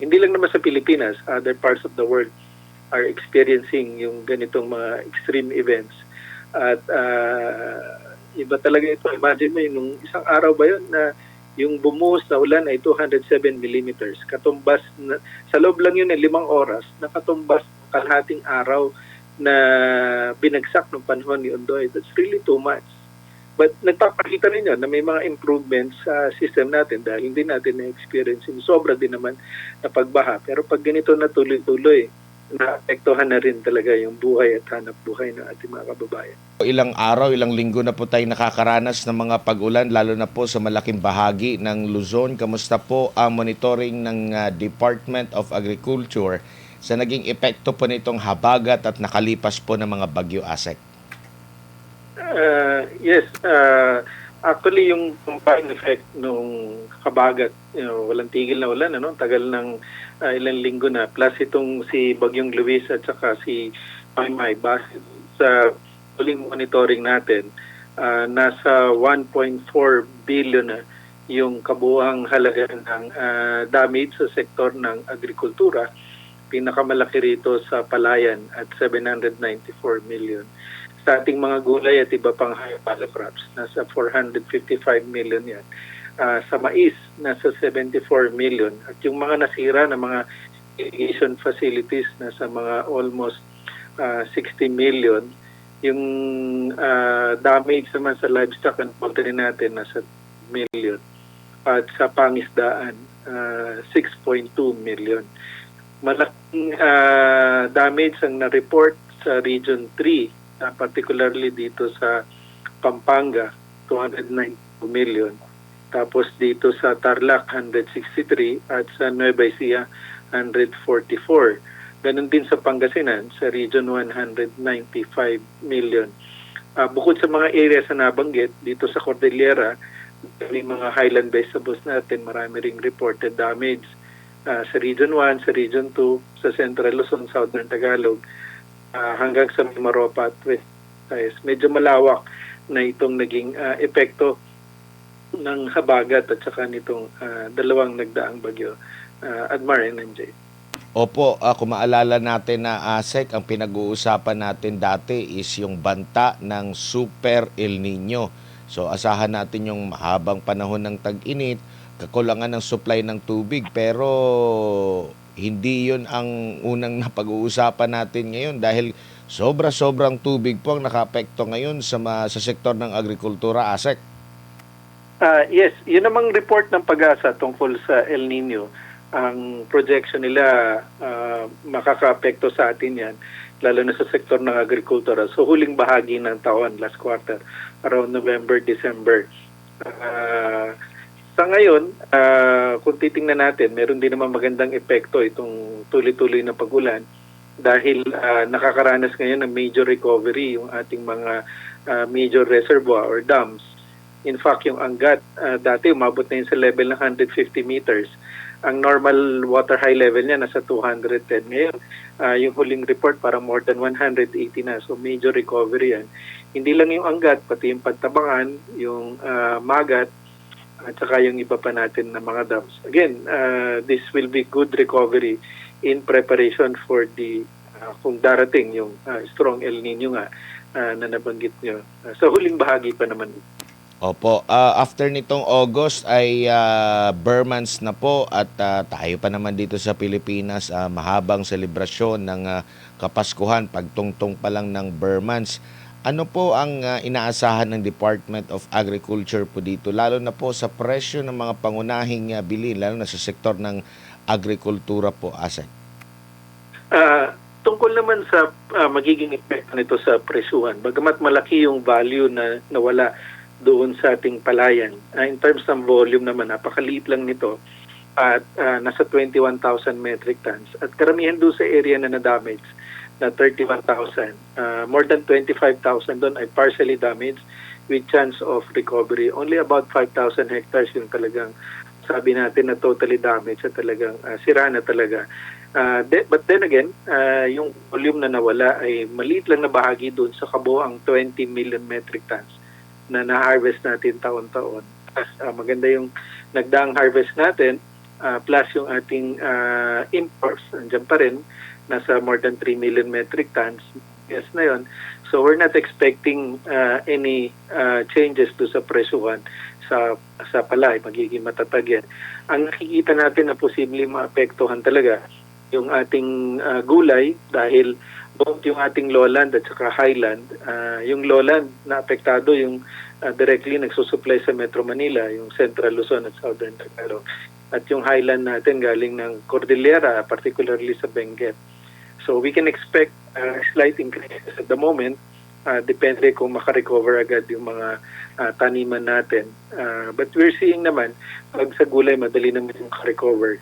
hindi lang naman sa Pilipinas, other parts of the world are experiencing yung ganitong mga extreme events. At iba talaga ito. Imagine mo, nung isang araw ba yun na yung bumuhos na ulan ay 207 millimeters. Katumbas, na, sa loob lang yun ng 5 oras, nakatumbas kalahating araw na binagsak ng panahon ni Ondoy. That's really too much. But nagpapakita rin yun na may mga improvements sa system natin dahil hindi natin na-experience yung sobra din naman na pagbaha. Pero pag ganito na tuloy-tuloy, naapektuhan na rin talaga yung buhay at hanap buhay ng ating mga kababayan. Ilang araw, ilang linggo na po tayo nakakaranas ng mga pag-ulan, lalo na po sa malaking bahagi ng Luzon. Kamusta po ang monitoring ng Department of Agriculture sa naging epekto po nitong habagat at nakalipas po ng mga bagyo, ASEC? Yes, actually yung combined effect nung habagat, walang tigil na ulan, tagal ng ilang linggo na, plus itong si Bagyong Luis at saka si Maymay, base sa huling monitoring natin, nasa 1.4 billion na yung kabuuang halaga ng damage sa sektor ng agrikultura. Pinakamalaki rito sa palayan at 794 million. Sa ating mga gulay at iba pang high value crops, nasa 455 million yan. Sa mais, nasa 74 million. At yung mga nasira na mga irrigation facilities, nasa mga almost 60 million. Yung damage naman sa livestock and poultry natin, nasa million. At sa pangisdaan, 6.2 million. Malaking damage ang na-report sa Region 3, particularly dito sa Pampanga, 292 million. Tapos dito sa Tarlac, 163 at sa Nueva Ecija, 144. Ganon din sa Pangasinan, sa Region 195 million. Bukod sa mga areas na nabanggit, dito sa Cordillera, may mga highland vegetables natin, marami ring reported damage. Sa Region 1, sa Region 2, sa Central Luzon, Southern Tagalog, hanggang sa Mimaropa at West Visayas. Medyo malawak na itong naging epekto ng habagat at saka nitong dalawang nagdaang bagyo, Admar and NJ. Opo, kung maalala natin na ASEC, ang pinag-uusapan natin dati is yung banta ng Super El Nino. So asahan natin yung mahabang panahon ng tag-init, kakulangan ng supply ng tubig, pero hindi yun ang unang napag-uusapan natin ngayon dahil sobra-sobrang tubig po ang nakaapekto ngayon sa sektor ng agrikultura, ASEC. Yes, yun namang report ng Pag-asa tungkol sa El Nino. Ang projection nila makakaapekto sa atin yan, lalo na sa sektor ng agrikultura. So huling bahagi ng taon, last quarter, around November, December. Sa ngayon, kung titingnan natin, meron din naman magandang epekto itong tuloy-tuloy na pag-ulan dahil nakakaranas ngayon ng major recovery yung ating mga major reservoir or dams. In fact, yung Angat, dati umabot na yun sa level ng 150 meters. Ang normal water high level niya nasa 210. Ngayon, yung huling report parang more than 180 na. So major recovery yan. Hindi lang yung Angat, pati yung Pantabangan, yung Magat, at saka yung iba pa natin na mga dams. Again, this will be good recovery in preparation for the kung darating yung strong El Nino nga na nabanggit nyo. Sa huling bahagi pa naman. Opo, after nitong August ay Burmans na po at tayo pa naman dito sa Pilipinas, mahabang selebrasyon ng Kapaskuhan, pagtungtong pa lang ng Burmans. Ano po ang inaasahan ng Department of Agriculture po dito, lalo na po sa presyo ng mga pangunahing bilhin, lalo na sa sektor ng agrikultura po, ASEC? Tungkol naman sa magiging epekto nito sa presyuhan, bagamat malaki yung value na nawala doon sa ating palayan. In terms ng volume naman, napakaliit lang nito at nasa 21,000 metric tons. At karamihan doon sa area na na-damage na 31,000. More than 25,000 doon ay partially damaged with chance of recovery. Only about 5,000 hectares yung talagang sabi natin na totally damaged at talagang sira na talaga. But then again, yung volume na nawala ay maliit lang na bahagi doon sa kabuuang 20 million metric tons na na-harvest natin taon-taon. Maganda yung nagdaang harvest natin plus yung ating imports, andyan pa rin, nasa more than 3 million metric tons. Yes na yon. So we're not expecting any changes to sa presyuhan sa palay, magiging matatag yan. Ang nakikita natin na posibleng maapektuhan talaga yung ating gulay dahil both yung ating lowland at saka highland. Yung lowland na apektado yung directly nagsusupply sa Metro Manila, yung Central Luzon at Southern Tagalog. At yung highland natin galing ng Cordillera, particularly sa Benguet. So we can expect slight increases at the moment. Depende kung makarecover agad yung mga taniman natin. But we're seeing naman, pag sa gulay, madali naman yung makarecover.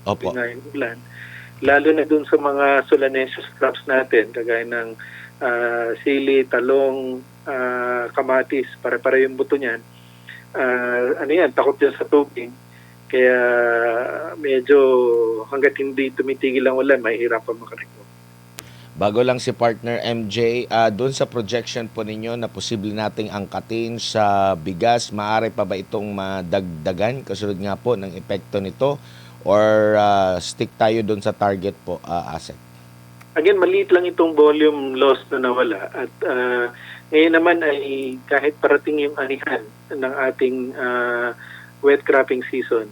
Opo. Ulan. Lalo na dun sa mga solanacea crops natin, kagaya ng sili, talong, kamatis, para yung buto niyan. Takot yan sa tubig. Kaya medyo hanggat hindi tumitigil ang ulan, mahihirapan makarecover. Bago lang si partner MJ, doon sa projection po ninyo na posible nating angkatin sa bigas, maaari pa ba itong madagdagan kasunod nga po ng epekto nito? Or stick tayo doon sa target po, Asek? Again, maliit lang itong volume loss na nawala. At ngayon naman ay kahit parating yung anihan ng ating wet cropping season,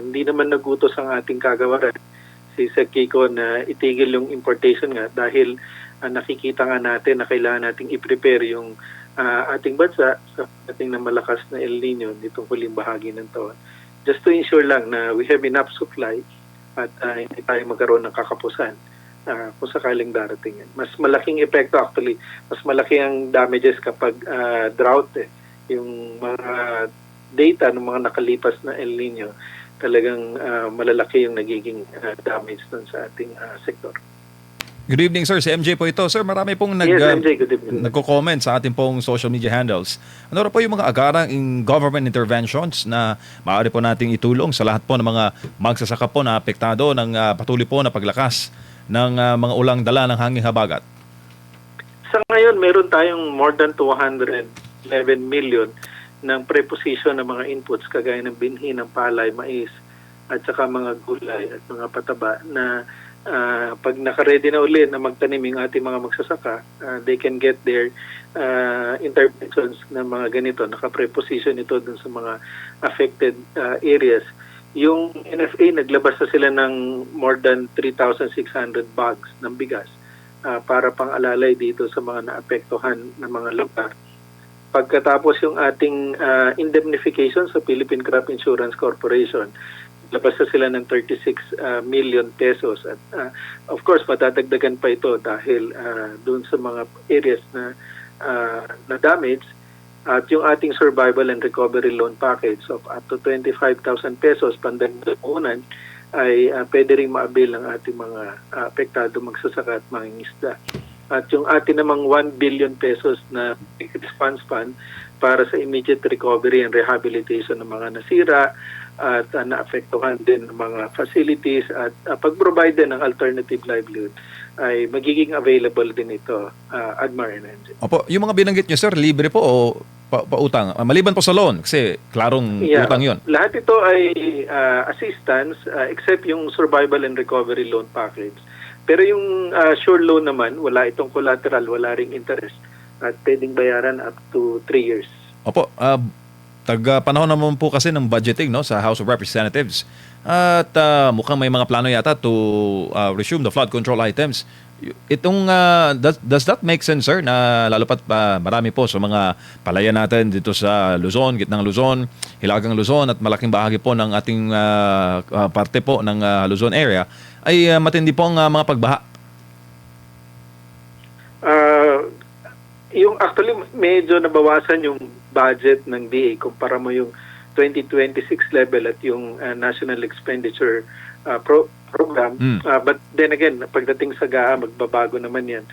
hindi naman nagutos ang ating kagawaran si Sec Kiko na itigil yung importation nga dahil nakikita nga natin na kailangan nating i-prepare yung ating bansa sa ating na malakas na El Nino nitong huling bahagi ng taon. Just to ensure lang na we have enough supply at hindi tayo magkaroon ng kakapusan kung sakaling darating yan. Mas malaking epekto actually, mas malaki ang damages kapag drought yung mga data ng mga nakalipas na El Nino, talagang malalaki yung nagiging damage dun sa ating sektor. Good evening, sir. Si MJ po ito. Sir, marami pong Yes, MJ, good evening. nagko-comment sa ating pong social media handles. Ano ra po yung mga agarang in government interventions na maaari po nating itulong sa lahat po ng mga magsasaka po na apektado ng patuloy po na paglakas ng mga ulang dala ng hanging habagat? Sa ngayon, meron tayong more than 211 million ng preposition ng mga inputs kagaya ng binhi ng palay, mais at saka mga gulay at mga pataba na pag nakaredy na ulit na magtanim yung ating mga magsasaka, they can get their interventions ng mga ganito. Naka-preposition ito dun sa mga affected areas. Yung NFA, naglabas na sila ng more than 3,600 bags ng bigas para pang-alalay dito sa mga naapektuhan ng mga lugar. Pagkatapos yung ating indemnification sa Philippine Crop Insurance Corporation, labas na sila ng 36 million pesos. At of course, matadagdagan pa ito dahil doon sa mga areas na damage. At yung ating survival and recovery loan package of up to 25,000 pesos pandagdagunan ay pwede rin maabil ng ating mga apektado magsasaka at mangingisda. At yung atin namang 1 billion pesos na response fund para sa immediate recovery and rehabilitation ng mga nasira at naapektuhan din ng mga facilities at pag-provide din ng alternative livelihood ay magiging available din ito, Admar and NJ. Opo, yung mga binanggit nyo, sir, libre po o pautang? Maliban po sa loan, kasi klarong utang yun. Lahat ito ay assistance except yung survival and recovery loan package. Pero yung sure loan naman, wala itong collateral, wala ring interest at pwedeng bayaran up to 3 years. Opo, panahon naman po kasi ng budgeting sa House of Representatives. At mukhang may mga plano yata to resume the flood control items. Itong does that make sense, sir, na lalo pat marami po sa mga palayan natin dito sa Luzon, gitnang Luzon, Hilagang Luzon at malaking bahagi po ng ating parte po ng Luzon area ay matindi po ang mga pagbaha? Yung actually medyo nabawasan yung budget ng DA kumpara mo yung 2026 level at yung National Expenditure Program. But then again, pagdating sa GAA, magbabago naman yan.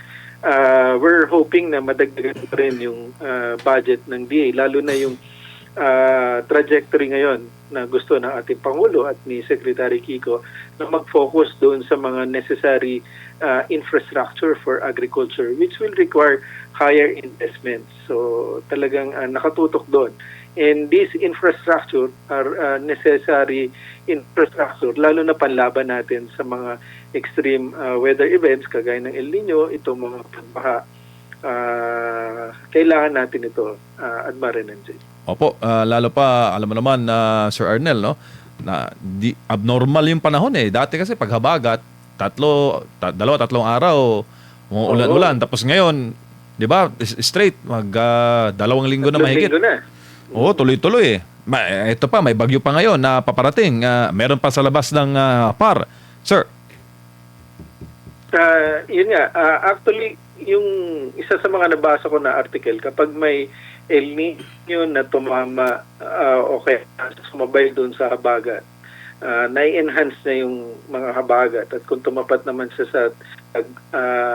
We're hoping na madagdagan pa rin yung budget ng DA, lalo na yung trajectory ngayon na gusto ng ating Pangulo at ni Secretary Kiko na mag-focus doon sa mga necessary infrastructure for agriculture which will require higher investments. So talagang nakatutok doon. And this infrastructure are necessary infrastructure, lalo na panlaban natin sa mga extreme weather events kagaya ng El Nino, itong mga pagbaha. Kailangan natin ito, Admare Nancy. Opo, lalo pa, alam mo naman, Sir Arnel, no? Na abnormal yung panahon eh. Dati kasi paghabagat, tatlong araw, umuulan-ulan. Tapos ngayon, di ba, straight, 2 linggo na mahigit. Linggo na. Oo, tuloy-tuloy eh. Ito pa, may bagyo pa ngayon na paparating. Meron pa sa labas ng PAR. Sir. Yun nga, actually, yung isa sa mga nabasa ko na article, kapag may El Nino na tumama, okay, sumabay doon sa habagat, na-enhance na yung mga habagat. At kung tumapat naman siya sa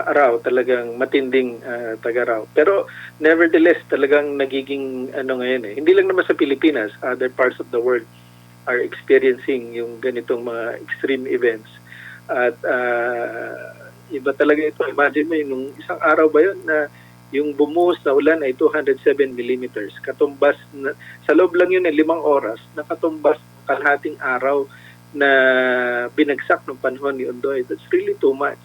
araw, talagang matinding tag-araw. Pero nevertheless, talagang nagiging ngayon eh. Hindi lang naman sa Pilipinas, other parts of the world are experiencing yung ganitong mga extreme events. At iba talaga ito. Imagine mo, nung isang araw ba yun na yung bumuhos na ulan ay 207 millimeters. Katumbas, sa loob lang yun ng 5 oras, nakatumbas kalahating araw na binagsak ng panahon ni Ondoy. That's really too much.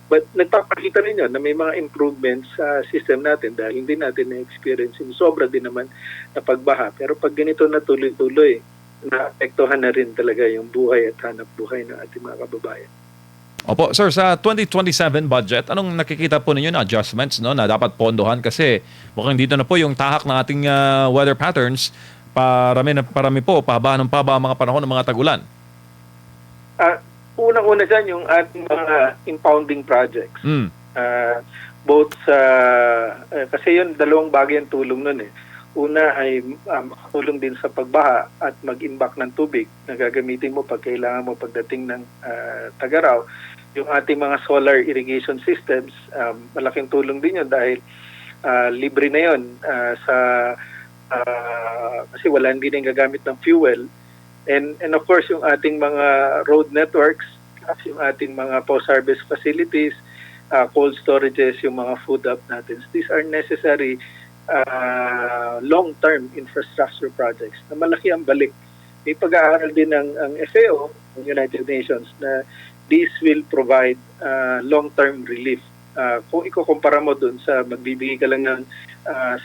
But nagpapakita rin yun na may mga improvements sa system natin dahil hindi natin na-experience yung sobra din naman na pagbaha. Pero pag ganito na tuloy-tuloy, naapektuhan na rin talaga yung buhay at hanap buhay ng ating mga kababayan. Opo, sir, sa 2027 budget, anong nakikita po ninyo na adjustments no, na dapat pondohan? Kasi mukhang dito na po yung tahak ng ating weather patterns. Parami po, pahabaan ng paba ang mga panahon ng mga tag-ulan. Unang-una dyan yung ating mga impounding projects. Both sa, kasi yun, dalawang bagay ang tulong nun eh. Una ay tulong din sa pagbaha at mag-imbak ng tubig na gagamitin mo pag kailangan mo pagdating ng tag-araw. Yung ating mga solar irrigation systems, malaking tulong din yun dahil libre na yun kasi wala din yung gagamit ng fuel. And of course, yung ating mga road networks, yung ating mga post-harvest facilities, cold storages, yung mga food hub natin. These are necessary long-term infrastructure projects na malaki ang balik. May pag-aaral din ang FAO, ng United Nations, na this will provide long-term relief. Kung ikukumpara mo dun sa magbibigay ka lang ng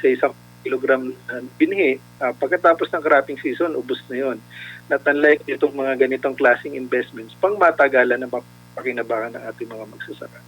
sa 1 kilogram binhi, pagkatapos ng cropping season, ubos na yon. Not unlike itong mga ganitong klaseng investments, pang matagalan na pakinabangan ng ating mga magsasaka.